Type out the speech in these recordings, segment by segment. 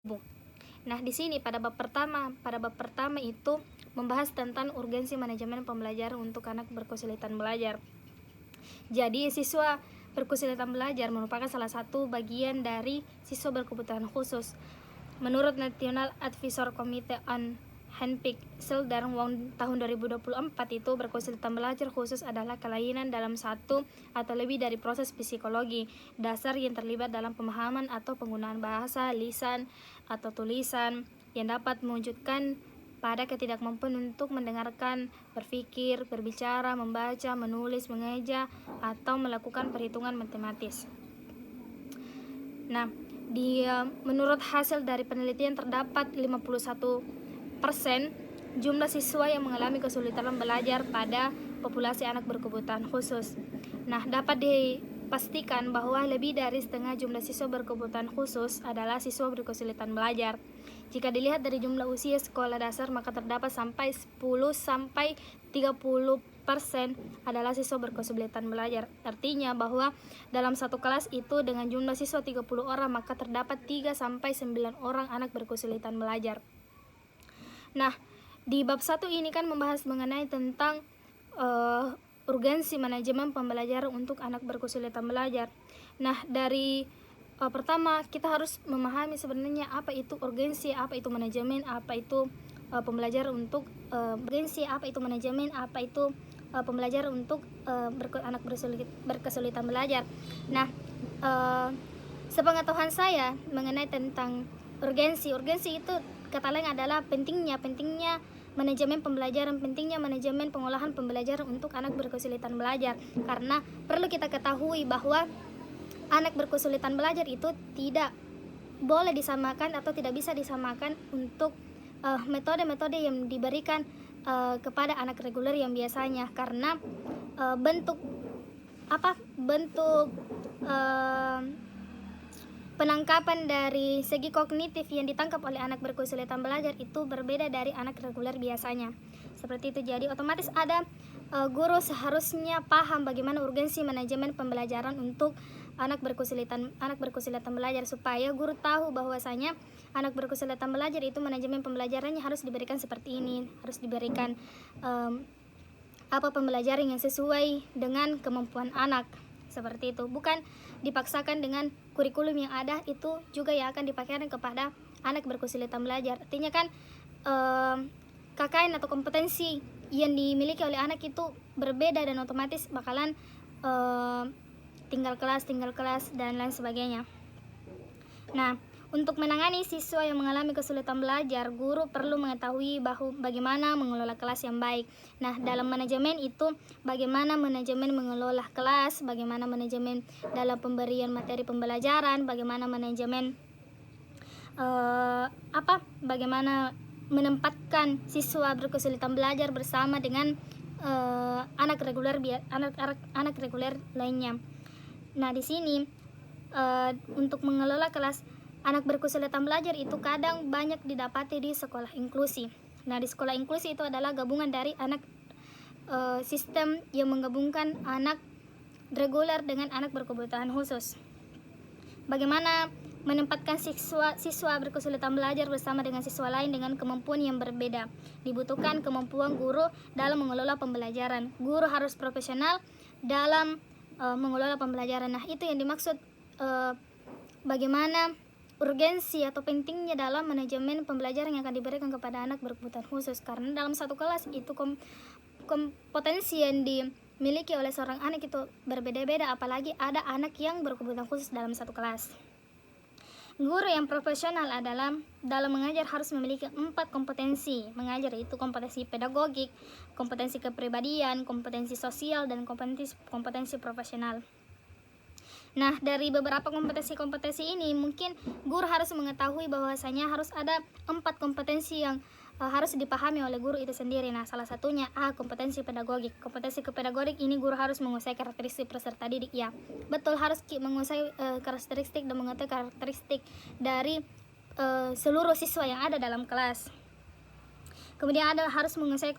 Nah, di sini pada bab pertama itu membahas tentang urgensi manajemen pembelajaran untuk anak berkesulitan belajar. Jadi, siswa berkesulitan belajar merupakan salah satu bagian dari siswa berkebutuhan khusus. Menurut National Advisory Committee on Handpicked Children tahun 2024 itu berkesulitan belajar khusus adalah kelainan dalam satu atau lebih dari proses psikologi dasar yang terlibat dalam pemahaman atau penggunaan bahasa, lisan, atau tulisan yang dapat mewujudkan pada ketidakmampuan untuk mendengarkan, berpikir, berbicara, membaca, menulis, mengeja, atau melakukan perhitungan matematis. Nah, menurut hasil dari penelitian terdapat 51% jumlah siswa yang mengalami kesulitan belajar pada populasi anak berkebutuhan khusus. Nah, dapat dipastikan bahwa lebih dari setengah jumlah siswa berkebutuhan khusus adalah siswa berkesulitan belajar. Jika dilihat dari jumlah usia sekolah dasar, maka terdapat sampai 10-30% adalah siswa berkesulitan belajar. Artinya bahwa dalam satu kelas itu dengan jumlah siswa 30 orang, maka terdapat 3-9 orang anak berkesulitan belajar. Nah, di bab 1 ini kan membahas mengenai tentang urgensi manajemen pembelajaran untuk anak berkesulitan belajar. Nah, dari pertama kita harus memahami sebenarnya apa itu urgensi, apa itu manajemen, apa itu pembelajaran untuk urgensi, apa itu manajemen, apa itu pembelajaran untuk anak berkesulitan belajar. Nah, sepengetahuan saya mengenai tentang urgensi itu kata lain adalah pentingnya manajemen pembelajaran, pentingnya manajemen pengolahan pembelajaran untuk anak berkesulitan belajar. Karena perlu kita ketahui bahwa anak berkesulitan belajar itu tidak boleh disamakan atau tidak bisa disamakan untuk metode-metode yang diberikan kepada anak reguler yang biasanya, karena bentuk penangkapan dari segi kognitif yang ditangkap oleh anak berkesulitan belajar itu berbeda dari anak reguler biasanya. Seperti itu. Jadi otomatis ada guru seharusnya paham bagaimana urgensi manajemen pembelajaran untuk anak berkesulitan belajar, supaya guru tahu bahwasanya anak berkesulitan belajar itu manajemen pembelajarannya harus diberikan seperti ini, harus diberikan pembelajaran yang sesuai dengan kemampuan anak. Seperti itu, bukan dipaksakan dengan kurikulum yang ada, itu juga yang akan dipakaikan kepada anak berkesulitan belajar. Artinya kan KKN atau kompetensi yang dimiliki oleh anak itu berbeda dan otomatis bakalan tinggal kelas dan lain sebagainya. Nah, untuk menangani siswa yang mengalami kesulitan belajar, guru perlu mengetahui bagaimana mengelola kelas yang baik. Nah, dalam manajemen itu bagaimana manajemen mengelola kelas, bagaimana manajemen dalam pemberian materi pembelajaran, bagaimana manajemen bagaimana menempatkan siswa berkesulitan belajar bersama dengan anak reguler lainnya. Nah, di sini untuk mengelola kelas anak berkesulitan belajar itu kadang banyak didapati di sekolah inklusi. Nah, di sekolah inklusi itu adalah gabungan dari anak sistem yang menggabungkan anak reguler dengan anak berkebutuhan khusus. Bagaimana menempatkan siswa berkesulitan belajar bersama dengan siswa lain dengan kemampuan yang berbeda. Dibutuhkan kemampuan guru dalam mengelola pembelajaran. Guru harus profesional dalam mengelola pembelajaran. Nah, itu yang dimaksud bagaimana urgensi atau pentingnya dalam manajemen pembelajaran yang akan diberikan kepada anak berkebutuhan khusus. Karena dalam satu kelas itu kompetensi yang dimiliki oleh seorang anak itu berbeda-beda, apalagi ada anak yang berkebutuhan khusus dalam satu kelas. Guru yang profesional dalam mengajar harus memiliki 4 kompetensi mengajar, yaitu kompetensi pedagogik, kompetensi kepribadian, kompetensi sosial, dan kompetensi profesional. Nah, dari beberapa kompetensi ini mungkin guru harus mengetahui bahwasanya harus ada 4 kompetensi yang harus dipahami oleh guru itu sendiri. Nah, salah satunya kompetensi pedagogik. Kompetensi kepedagogik ini guru harus menguasai karakteristik peserta didik. Ya, betul, harus menguasai karakteristik dan mengetahui karakteristik dari seluruh siswa yang ada dalam kelas. Kemudian ada harus menguasai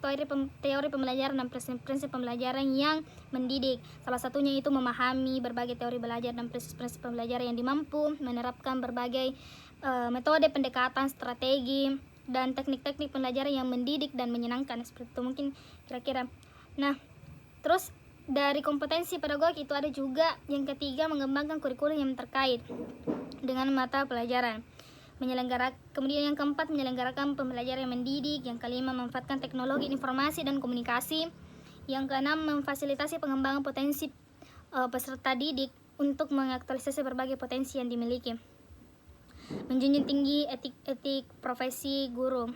teori pembelajaran dan prinsip-prinsip pembelajaran yang mendidik. Salah satunya itu memahami berbagai teori belajar dan prinsip-prinsip pembelajaran yang mampu menerapkan berbagai metode pendekatan, strategi, dan teknik-teknik pembelajaran yang mendidik dan menyenangkan. Seperti itu mungkin kira-kira. Nah, terus dari kompetensi pedagogi itu ada juga yang ketiga, mengembangkan kurikulum yang terkait dengan mata pelajaran. Kemudian yang keempat, menyelenggarakan pembelajaran yang mendidik. Yang kelima, memanfaatkan teknologi informasi dan komunikasi. Yang keenam, memfasilitasi pengembangan potensi peserta didik untuk mengaktualisasi berbagai potensi yang dimiliki. Menjunjung tinggi etik profesi guru.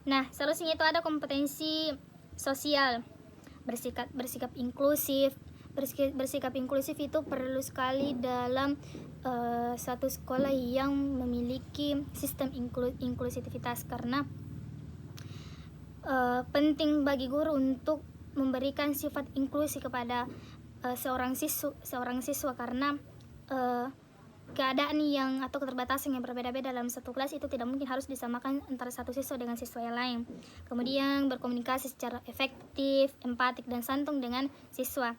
Nah, selanjutnya itu ada kompetensi sosial, bersikap inklusif. Bersikap inklusif itu perlu sekali dalam satu sekolah yang memiliki sistem inklusivitas, karena penting bagi guru untuk memberikan sifat inklusi kepada seorang siswa karena keadaan yang atau keterbatasan yang berbeda-beda dalam satu kelas itu tidak mungkin harus disamakan antara satu siswa dengan siswa yang lain. Kemudian berkomunikasi secara efektif, empatik, dan santun dengan siswa.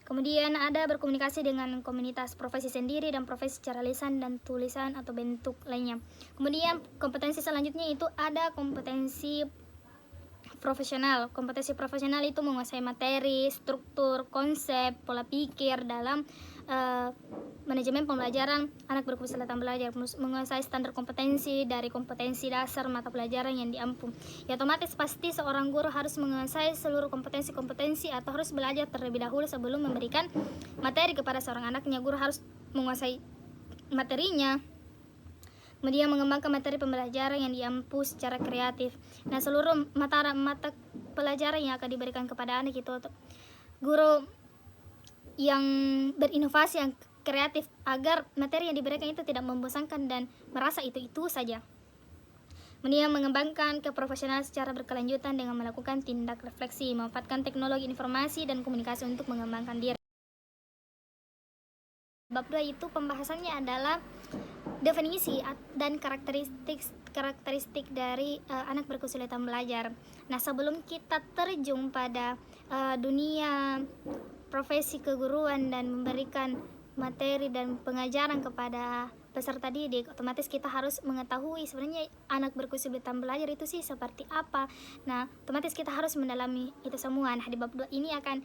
Kemudian ada berkomunikasi dengan komunitas profesi sendiri dan profesi secara lisan dan tulisan atau bentuk lainnya. Kemudian kompetensi selanjutnya itu ada kompetensi profesional. Kompetensi profesional itu menguasai materi, struktur, konsep, pola pikir dalam manajemen pembelajaran anak berkesulitan belajar, menguasai standar kompetensi dari kompetensi dasar mata pelajaran yang diampu. Ya, otomatis pasti seorang guru harus menguasai seluruh kompetensi atau harus belajar terlebih dahulu sebelum memberikan materi kepada seorang anaknya. Guru harus menguasai materinya, kemudian mengembangkan materi pembelajaran yang diampu secara kreatif. Nah, seluruh mata pelajaran yang akan diberikan kepada anak itu guru yang berinovasi, yang kreatif, agar materi yang diberikan itu tidak membosankan dan merasa itu saja. Kemudian mengembangkan keprofesionalan secara berkelanjutan dengan melakukan tindak refleksi, memanfaatkan teknologi informasi dan komunikasi untuk mengembangkan diri. Bab 2 itu pembahasannya adalah definisi dan karakteristik dari anak berkesulitan belajar. Nah, sebelum kita terjun pada dunia profesi keguruan dan memberikan materi dan pengajaran kepada peserta didik, otomatis kita harus mengetahui sebenarnya anak berkesulitan belajar itu sih seperti apa. Nah, otomatis kita harus mendalami itu semua. Nah, di bab 2 ini akan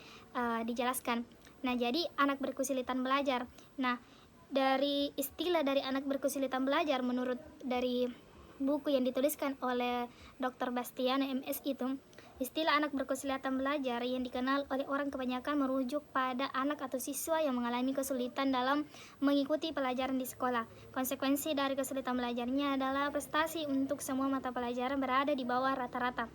dijelaskan. Nah, jadi anak berkesulitan belajar. Nah, dari istilah dari anak berkesulitan belajar menurut dari buku yang dituliskan oleh Dr. Bastiana MS itu, istilah anak berkesulitan belajar yang dikenal oleh orang kebanyakan merujuk pada anak atau siswa yang mengalami kesulitan dalam mengikuti pelajaran di sekolah. Konsekuensi dari kesulitan belajarnya adalah prestasi untuk semua mata pelajaran berada di bawah rata-rata.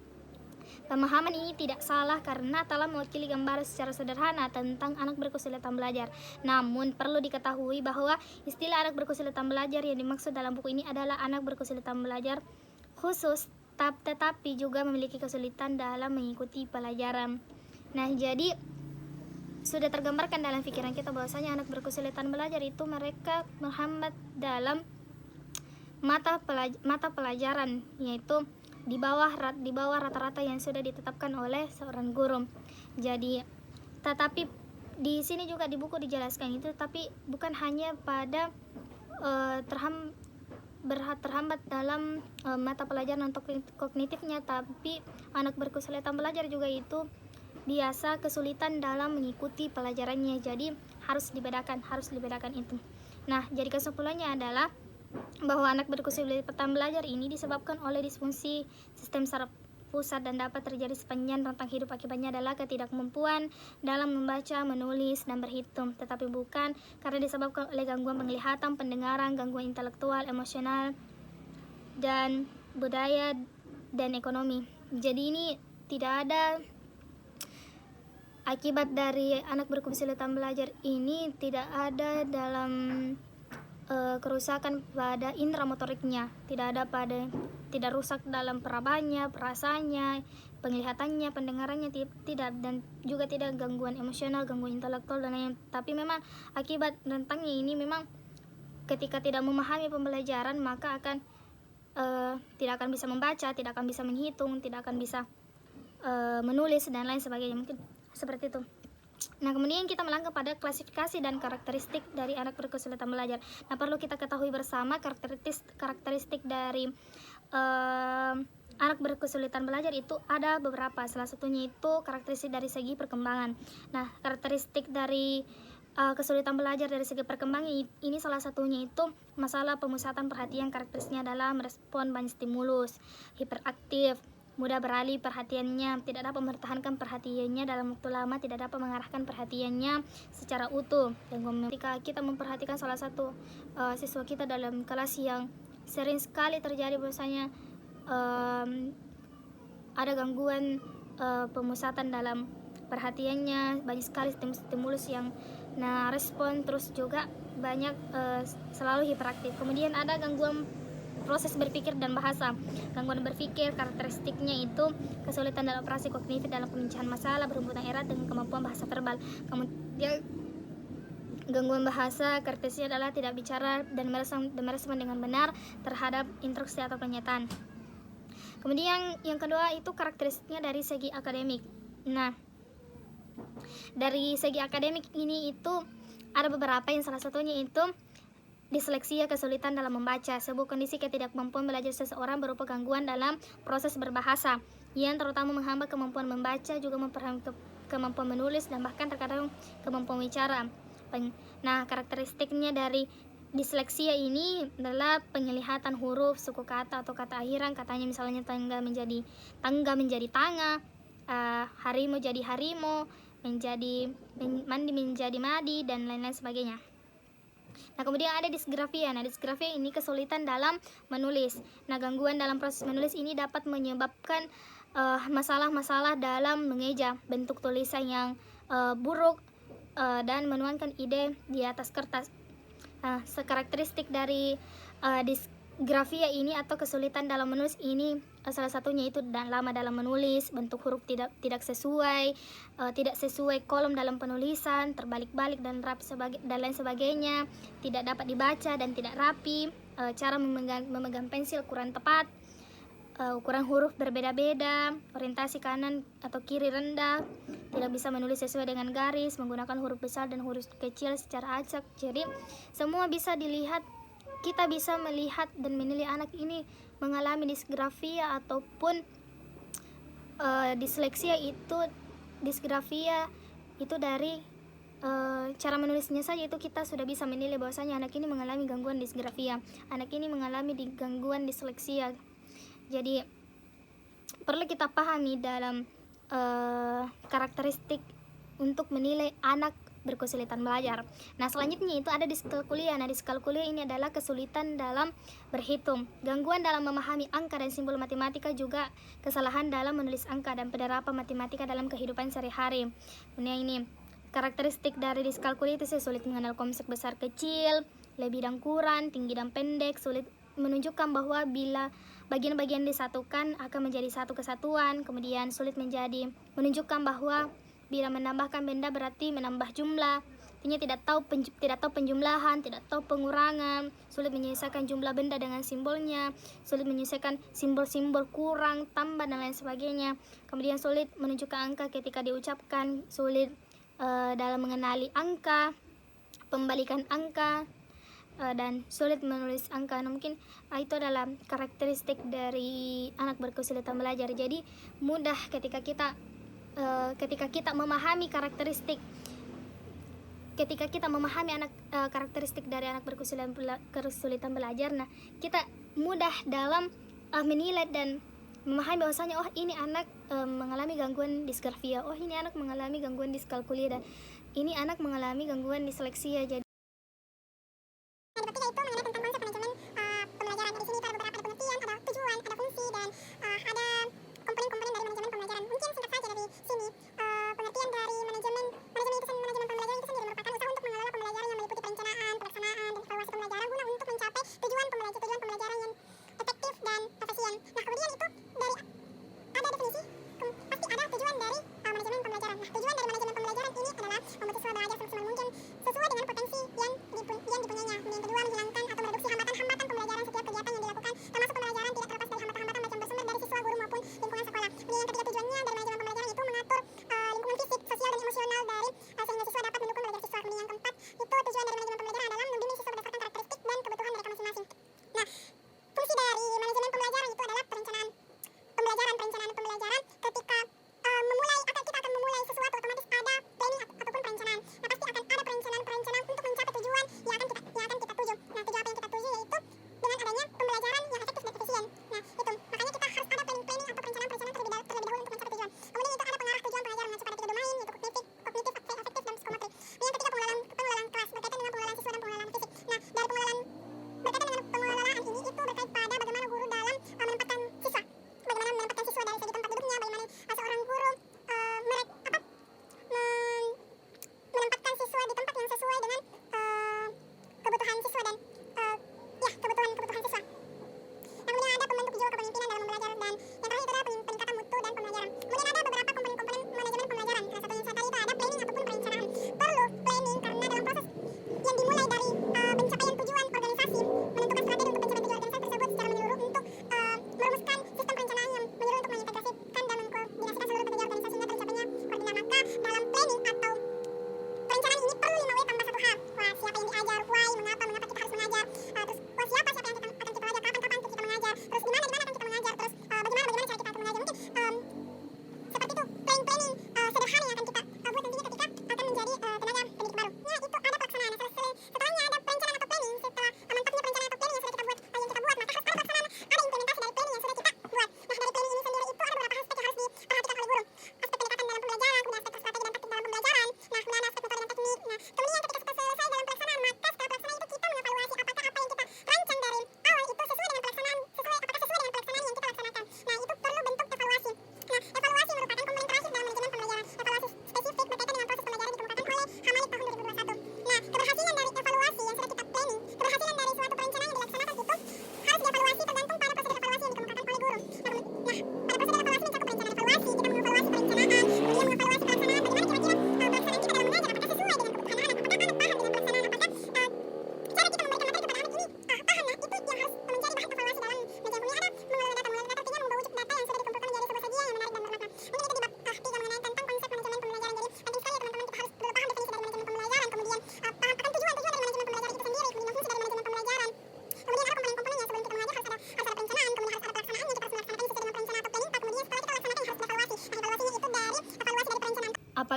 Pemahaman ini tidak salah karena telah mewakili gambaran secara sederhana tentang anak berkesulitan belajar. Namun perlu diketahui bahwa istilah anak berkesulitan belajar yang dimaksud dalam buku ini adalah anak berkesulitan belajar khusus, tetapi juga memiliki kesulitan dalam mengikuti pelajaran. Nah, jadi sudah tergambarkan dalam pikiran kita bahwasanya anak berkesulitan belajar itu mereka menghambat dalam mata pelajaran, yaitu di bawah rata-rata yang sudah ditetapkan oleh seorang guru. Jadi, tetapi di sini juga di buku dijelaskan itu, tapi bukan hanya pada terhambat dalam mata pelajaran untuk kognitifnya, tapi anak berkesulitan belajar juga itu biasa kesulitan dalam mengikuti pelajarannya. Jadi harus dibedakan itu. Nah, jadi kesimpulannya adalah bahwa anak berkesulitan belajar ini disebabkan oleh disfungsi sistem saraf pusat dan dapat terjadi sepanjang rentang hidup. Akibatnya adalah ketidakmampuan dalam membaca, menulis, dan berhitung, tetapi bukan karena disebabkan oleh gangguan penglihatan, pendengaran, gangguan intelektual, emosional, dan budaya dan ekonomi. Jadi ini tidak ada akibat dari anak berkesulitan belajar ini, tidak ada dalam kerusakan pada indera motoriknya, tidak rusak dalam perabaannya, perasaannya, penglihatannya, pendengarannya, tidak, dan juga tidak gangguan emosional, gangguan intelektual dan lain. Tapi memang akibat rentangnya ini memang ketika tidak memahami pembelajaran maka akan tidak akan bisa membaca, tidak akan bisa menghitung, tidak akan bisa menulis dan lain sebagainya, mungkin seperti itu. Nah, kemudian kita melangkah pada klasifikasi dan karakteristik dari anak berkesulitan belajar. Nah, perlu kita ketahui bersama karakteristik dari anak berkesulitan belajar itu ada beberapa. Salah satunya itu karakteristik dari segi perkembangan. Nah, karakteristik dari kesulitan belajar dari segi perkembangan ini salah satunya itu masalah pemusatan perhatian. Karakteristiknya adalah merespon banyak stimulus, hiperaktif, mudah beralih perhatiannya, tidak dapat mempertahankan perhatiannya dalam waktu lama, tidak dapat mengarahkan perhatiannya secara utuh. Dan ketika kita memperhatikan salah satu siswa kita dalam kelas yang sering sekali terjadi bahwasanya ada gangguan pemusatan dalam perhatiannya, banyak sekali stimulus yang respon, terus juga banyak selalu hiperaktif. Kemudian ada gangguan proses berpikir dan bahasa. Gangguan berpikir karakteristiknya itu kesulitan dalam operasi kognitif dalam pemecahan masalah, berhubungan erat dengan kemampuan bahasa verbal. Kemudian gangguan bahasa karakteristiknya adalah tidak bicara dan merespon dengan benar terhadap instruksi atau pernyataan. Kemudian yang kedua itu karakteristiknya dari segi akademik. Nah, dari segi akademik ini itu ada beberapa, yang salah satunya itu disleksia, kesulitan dalam membaca, sebuah kondisi ketidakmampuan belajar seseorang berupa gangguan dalam proses berbahasa yang terutama menghambat kemampuan membaca, juga memperhambat kemampuan menulis, dan bahkan terkadang kemampuan bicara. Nah, karakteristiknya dari disleksia ini adalah penglihatan huruf, suku kata atau kata akhiran. Katanya misalnya tangga menjadi tanga, harimau jadi harimau, mandi menjadi madi, dan lain-lain sebagainya. Nah, kemudian ada disgrafia. Nah, disgrafia ini kesulitan dalam menulis. Nah, gangguan dalam proses menulis ini dapat menyebabkan masalah-masalah dalam mengeja, bentuk tulisan yang buruk, dan menuangkan ide di atas kertas. Nah, karakteristik dari disgrafia ini atau kesulitan dalam menulis ini salah satunya itu lama dalam menulis, bentuk huruf tidak sesuai kolom dalam penulisan, terbalik-balik dan lain sebagainya, tidak dapat dibaca dan tidak rapi, cara memegang pensil kurang tepat, ukuran huruf berbeda-beda, orientasi kanan atau kiri rendah, tidak bisa menulis sesuai dengan garis, menggunakan huruf besar dan huruf kecil secara acak. Jadi semua bisa dilihat, kita bisa melihat dan menilai anak ini mengalami disgrafia ataupun disleksia itu. Disgrafia itu dari cara menulisnya saja itu kita sudah bisa menilai bahwasanya anak ini mengalami gangguan disgrafia, anak ini mengalami gangguan disleksia. Jadi perlu kita pahami dalam karakteristik untuk menilai anak berkesulitan belajar. Nah, selanjutnya itu ada diskalkulia. Nah, diskalkulia ini adalah kesulitan dalam berhitung, gangguan dalam memahami angka dan simbol matematika, juga kesalahan dalam menulis angka dan penerapan matematika dalam kehidupan sehari-hari. Kemudian ini karakteristik dari diskalkulia itu sulit mengenal konsep besar kecil, lebih dan kurang, tinggi dan pendek, sulit menunjukkan bahwa bila bagian-bagian disatukan akan menjadi satu kesatuan, kemudian sulit menunjukkan bahwa bila menambahkan benda berarti menambah jumlah, artinya tidak tahu penjumlahan, tidak tahu pengurangan, sulit menyelesaikan jumlah benda dengan simbolnya, sulit menyelesaikan simbol-simbol kurang, tambah dan lain sebagainya. Kemudian sulit menunjukkan angka ketika diucapkan, sulit dalam mengenali angka, pembalikan angka, dan sulit menulis angka. Nah, mungkin itu adalah karakteristik dari anak berkesulitan belajar. Jadi mudah ketika kita memahami karakteristik karakteristik dari anak berkesulitan belajar. Nah, kita mudah dalam menilai dan memahami bahwasanya ini anak mengalami gangguan disgrafia, ini anak mengalami gangguan diskalkulia, dan ini anak mengalami gangguan disleksia. Jadi Tujuan dari manajemen pembelajaran ini adalah membuat siswa belajar semaksimal mungkin sesuai dengan potensi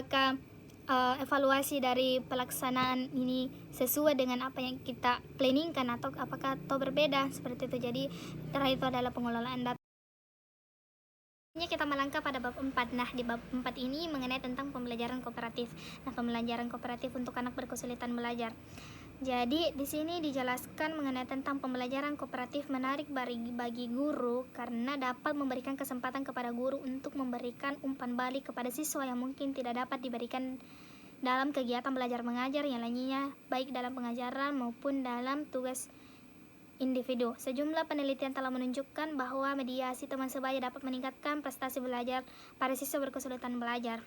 apakah evaluasi dari pelaksanaan ini sesuai dengan apa yang kita planningkan atau apakah berbeda seperti itu. Jadi terakhir itu adalah pengelolaan data. Kita melangkah pada bab 4. Nah, di bab 4 ini mengenai tentang pembelajaran kooperatif. Nah, pembelajaran kooperatif untuk anak berkesulitan belajar. Jadi di sini dijelaskan mengenai tentang pembelajaran kooperatif menarik bagi guru karena dapat memberikan kesempatan kepada guru untuk memberikan umpan balik kepada siswa yang mungkin tidak dapat diberikan dalam kegiatan belajar mengajar yang lainnya, baik dalam pengajaran maupun dalam tugas individu. Sejumlah penelitian telah menunjukkan bahwa mediasi teman sebaya dapat meningkatkan prestasi belajar pada siswa berkesulitan belajar.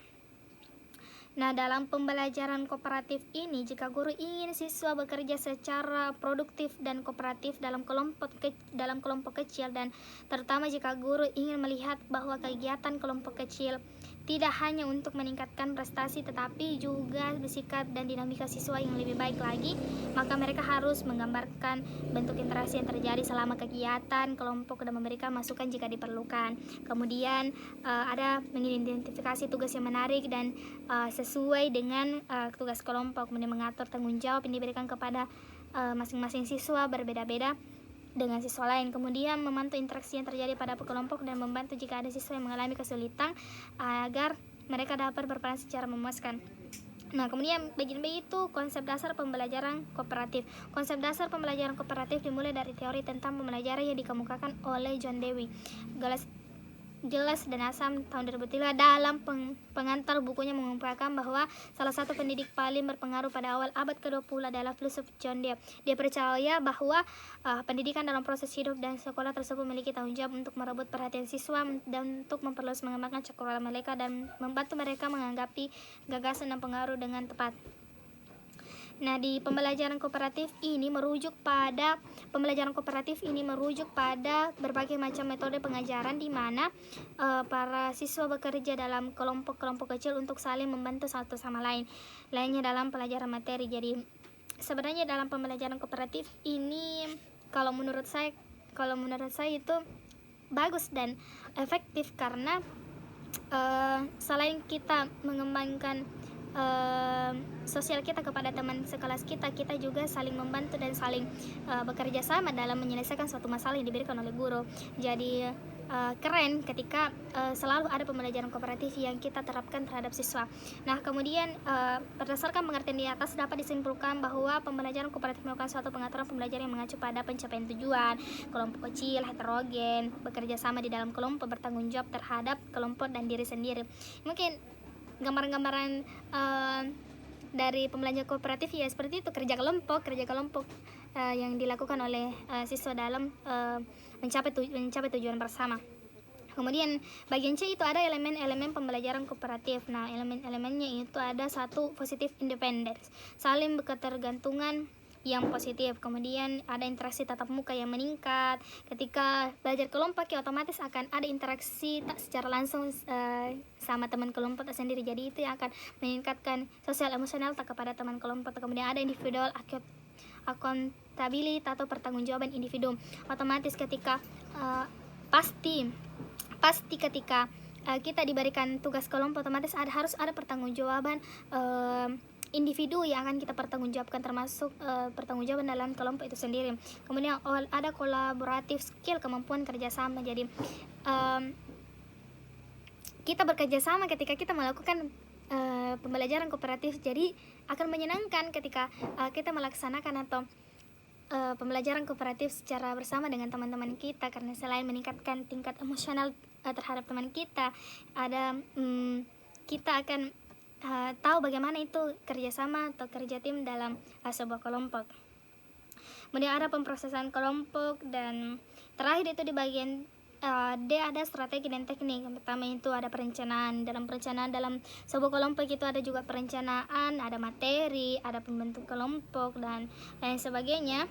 Nah, dalam pembelajaran kooperatif ini, jika guru ingin siswa bekerja secara produktif dan kooperatif dalam kelompok kecil, dan terutama jika guru ingin melihat bahwa kegiatan kelompok kecil tidak hanya untuk meningkatkan prestasi tetapi juga bersikap dan dinamika siswa yang lebih baik lagi, maka mereka harus menggambarkan bentuk interaksi yang terjadi selama kegiatan kelompok dan memberikan masukan jika diperlukan. Kemudian ada mengidentifikasi tugas yang menarik dan sesuai dengan tugas kelompok, kemudian mengatur tanggung jawab yang diberikan kepada masing-masing siswa berbeda-beda dengan siswa lain, kemudian memantau interaksi yang terjadi pada kelompok dan membantu jika ada siswa yang mengalami kesulitan agar mereka dapat berperan secara memuaskan. Nah, kemudian bagian B itu konsep dasar pembelajaran kooperatif. Konsep dasar pembelajaran kooperatif dimulai dari teori tentang pembelajaran yang dikemukakan oleh John Dewey, Jelas dan Asam tahun 2003. Dalam pengantar bukunya mengungkapkan bahwa salah satu pendidik paling berpengaruh pada awal abad ke-20 adalah filsuf John Dewey. Dia percaya bahwa pendidikan dalam proses hidup dan sekolah tersebut memiliki tanggung jawab untuk merebut perhatian siswa dan untuk memperluas mengembangkan cakrawala mereka dan membantu mereka menganggapi gagasan dan pengaruh dengan tepat. Nah, di pembelajaran kooperatif ini merujuk pada berbagai macam metode pengajaran di mana para siswa bekerja dalam kelompok-kelompok kecil untuk saling membantu satu sama lainnya dalam pelajaran materi. Jadi sebenarnya dalam pembelajaran kooperatif ini kalau menurut saya itu bagus dan efektif karena selain kita mengembangkan sosial kita kepada teman sekelas kita juga saling membantu dan saling bekerja sama dalam menyelesaikan suatu masalah yang diberikan oleh guru. Jadi keren ketika selalu ada pembelajaran kooperatif yang kita terapkan terhadap siswa. Nah, kemudian berdasarkan pengertian di atas dapat disimpulkan bahwa pembelajaran kooperatif merupakan suatu pengaturan pembelajaran yang mengacu pada pencapaian tujuan, kelompok kecil, heterogen, bekerja sama di dalam kelompok, bertanggung jawab terhadap kelompok dan diri sendiri. Mungkin gambaran-gambaran dari pembelajaran kooperatif ya seperti itu, kerja kelompok yang dilakukan oleh siswa dalam mencapai tujuan bersama. Kemudian bagian C itu ada elemen-elemen pembelajaran kooperatif. Nah, elemen-elemennya itu ada 1, positif independence, saling berketergantungan yang positif. Kemudian ada interaksi tatap muka yang meningkat. Ketika belajar kelompok ya otomatis akan ada interaksi tak secara langsung sama teman kelompok sendiri. Jadi itu yang akan meningkatkan sosial emosional tak kepada teman kelompok. Kemudian ada individual accountability atau pertanggungjawaban individu. Otomatis ketika pasti ketika kita diberikan tugas kelompok otomatis harus ada pertanggungjawaban individu yang akan kita pertanggungjawabkan, termasuk pertanggungjawaban dalam kelompok itu sendiri. Kemudian ada kolaboratif skill, kemampuan kerjasama. Jadi kita bekerja sama ketika kita melakukan pembelajaran kooperatif, jadi akan menyenangkan ketika kita melaksanakan atau pembelajaran kooperatif secara bersama dengan teman-teman kita, karena selain meningkatkan tingkat emosional terhadap teman kita, kita akan tahu bagaimana itu kerjasama atau kerja tim dalam sebuah kelompok. Kemudian ada pemrosesan kelompok, dan terakhir itu di bagian D ada strategi dan teknik. Yang pertama itu ada perencanaan. Dalam perencanaan dalam sebuah kelompok itu ada juga perencanaan, ada materi, ada pembentuk kelompok dan lain sebagainya.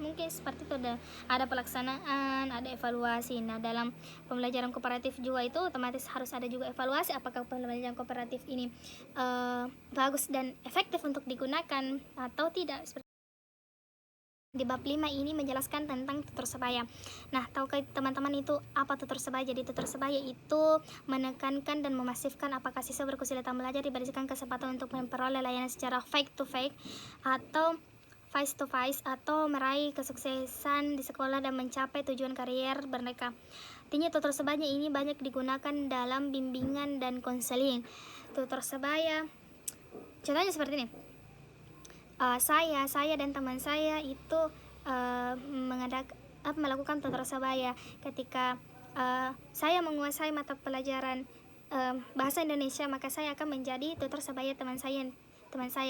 Mungkin seperti itu, ada pelaksanaan, ada evaluasi. Nah, dalam pembelajaran kooperatif juga itu otomatis harus ada juga evaluasi apakah pembelajaran kooperatif ini bagus dan efektif untuk digunakan atau tidak. Di bab 5 ini menjelaskan tentang tutor sebaya. Nah, tahukah teman-teman itu apa tutor sebaya? Jadi tutor sebaya itu menekankan dan memasifkan apakah siswa berkesulitan belajar diberikan kesempatan untuk memperoleh layanan secara face to face atau meraih kesuksesan di sekolah dan mencapai tujuan karier mereka. Artinya tutor sebaya ini banyak digunakan dalam bimbingan dan konseling. Tutor sebaya contohnya seperti ini. Saya dan teman saya itu melakukan tutor sebaya ketika saya menguasai mata pelajaran bahasa Indonesia, maka saya akan menjadi tutor sebaya teman saya.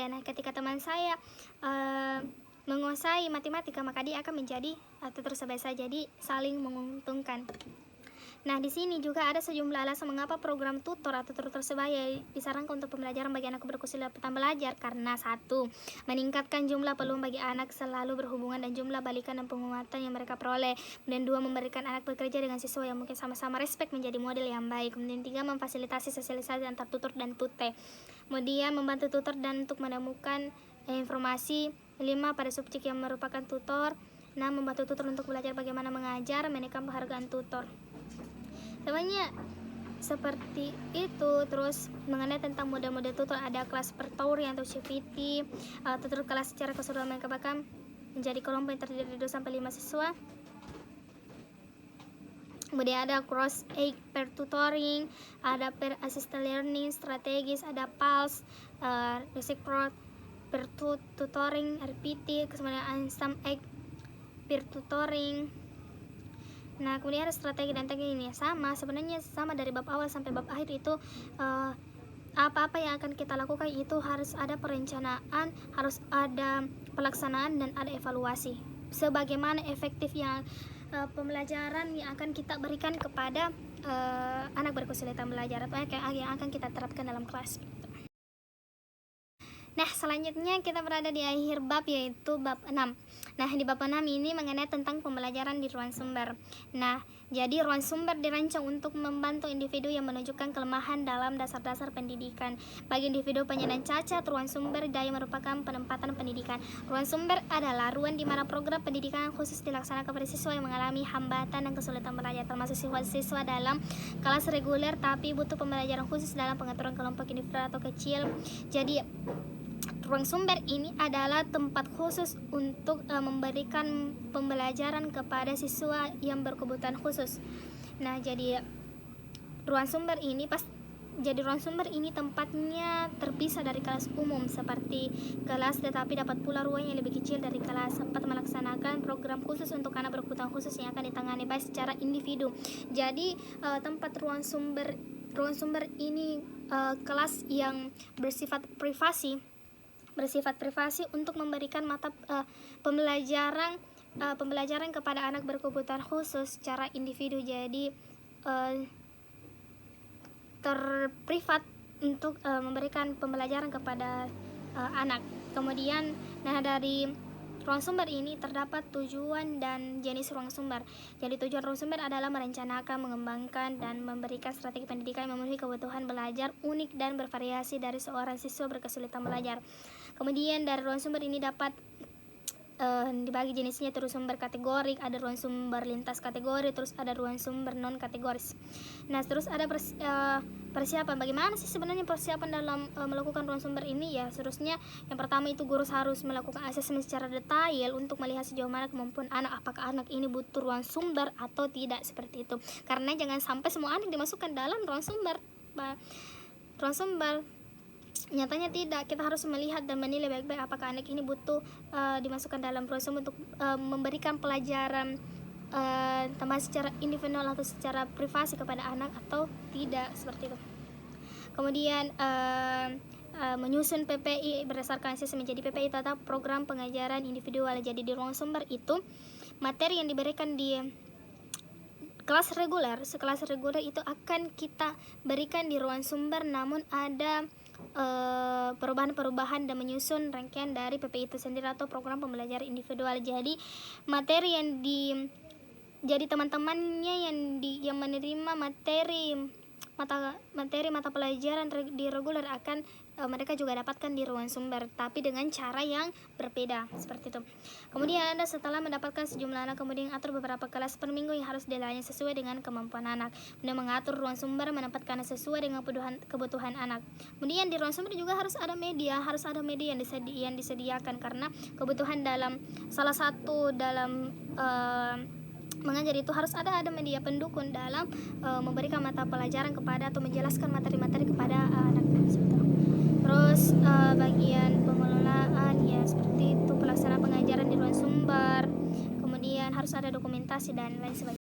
Nah, ketika teman saya menguasai matematika, maka dia akan menjadi tutor sebaya saya. Jadi saling menguntungkan. Nah, di sini juga ada sejumlah alasan mengapa program tutor atau tutor sebaya disarankan untuk pembelajaran bagi anak berkesulitan belajar. Karena 1. Meningkatkan jumlah peluang bagi anak selalu berhubungan dan jumlah balikan dan penguatan yang mereka peroleh. Kemudian 2. Memberikan anak bekerja dengan siswa yang mungkin sama-sama respek menjadi model yang baik. Kemudian 3. Memfasilitasi sosialisasi antar tutor dan tute. Kemudian membantu tutor dan untuk menemukan informasi. 5. Pada subjek yang merupakan tutor. 6. Membantu tutor untuk belajar bagaimana mengajar, menaikkan penghargaan tutor. Sebenarnya seperti itu. Terus mengenai tentang model-model tutor, ada kelas per tutor atau CPT, tutor kelas secara keseluruhan mereka bahkan menjadi kelompok yang terdiri dari 2 sampai 5 siswa. Kemudian ada cross aid per tutoring, ada per assisted learning strategis, ada PALS, reciprocal per tutoring, RPT, kemudian ensemble aid per tutoring. Nah, kemudian ada strategi dan teknik ini sebenarnya sama dari bab awal sampai bab akhir itu. Apa-apa yang akan kita lakukan itu harus ada perencanaan, harus ada pelaksanaan, dan ada evaluasi. Sebagaimana efektifnya pembelajaran yang akan kita berikan kepada anak berkesulitan belajar atau yang akan kita terapkan dalam kelas. Nah, selanjutnya kita berada di akhir bab, yaitu bab 6. Nah, di bab 6 ini mengenai tentang pembelajaran di ruang sumber. Nah, jadi ruang sumber dirancang untuk membantu individu yang menunjukkan kelemahan dalam dasar-dasar pendidikan. Bagi individu penyandang cacat, ruang sumber daya merupakan penempatan pendidikan. Ruang sumber adalah ruang di mana program pendidikan khusus dilaksanakan pada siswa yang mengalami hambatan dan kesulitan belajar, termasuk siswa-siswa dalam kelas reguler tapi butuh pembelajaran khusus dalam pengaturan kelompok individu atau kecil. Jadi ruang sumber ini adalah tempat khusus untuk memberikan pembelajaran kepada siswa yang berkebutuhan khusus. Nah, jadi ruang sumber ini tempatnya terpisah dari kelas umum seperti kelas, tetapi dapat pula ruang yang lebih kecil dari kelas, sempat melaksanakan program khusus untuk anak berkebutuhan khusus yang akan ditangani baik secara individu. Jadi tempat ruang sumber ini kelas yang bersifat privasi untuk memberikan mata pembelajaran kepada anak berkebutuhan khusus secara individu. Jadi terprivat untuk memberikan pembelajaran kepada anak. Kemudian dari ruang sumber ini terdapat tujuan dan jenis ruang sumber. Jadi tujuan ruang sumber adalah merencanakan, mengembangkan, dan memberikan strategi pendidikan yang memenuhi kebutuhan belajar unik dan bervariasi dari seorang siswa berkesulitan belajar. Kemudian dari ruang sumber ini dapat dibagi jenisnya, terus sumber kategorik, ada ruang sumber lintas kategori, terus ada ruang sumber non kategoris. Nah, terus ada persiapan. Bagaimana sih sebenarnya persiapan dalam melakukan ruang sumber ini? Ya, seterusnya yang pertama itu guru harus melakukan asesmen secara detail untuk melihat sejauh mana kemampuan anak, apakah anak ini butuh ruang sumber atau tidak, seperti itu. Karena jangan sampai semua anak dimasukkan dalam ruang sumber. Nyatanya tidak, kita harus melihat dan menilai baik-baik apakah anak ini butuh dimasukkan dalam ruang sumber untuk memberikan pelajaran tambahan secara individual atau secara privasi kepada anak atau tidak, seperti itu. Kemudian menyusun PPI berdasarkan asesmen. Jadi PPI itu adalah program pengajaran individual. Jadi di ruang sumber itu materi yang diberikan di sekelas reguler itu akan kita berikan di ruang sumber, namun ada perubahan-perubahan dan menyusun rangkaian dari PPI itu sendiri atau program pembelajaran individual. Jadi materi jadi teman-temannya yang menerima materi mata pelajaran di reguler akan mereka juga dapatkan di ruang sumber, tapi dengan cara yang berbeda seperti itu. Kemudian Anda setelah mendapatkan sejumlah anak, kemudian atur beberapa kelas per minggu yang harus dilayani sesuai dengan kemampuan anak. Kemudian mengatur ruang sumber, menempatkan sesuai dengan kebutuhan anak. Kemudian di ruang sumber juga harus ada media yang disediakan, karena kebutuhan dalam salah satu dalam mengajar itu harus ada media pendukung dalam memberikan mata pelajaran kepada atau menjelaskan materi-materi kepada anak. Terus bagian pengelolaan ya seperti itu, pelaksanaan pengajaran di ruang sumber, kemudian harus ada dokumentasi dan lain sebagainya.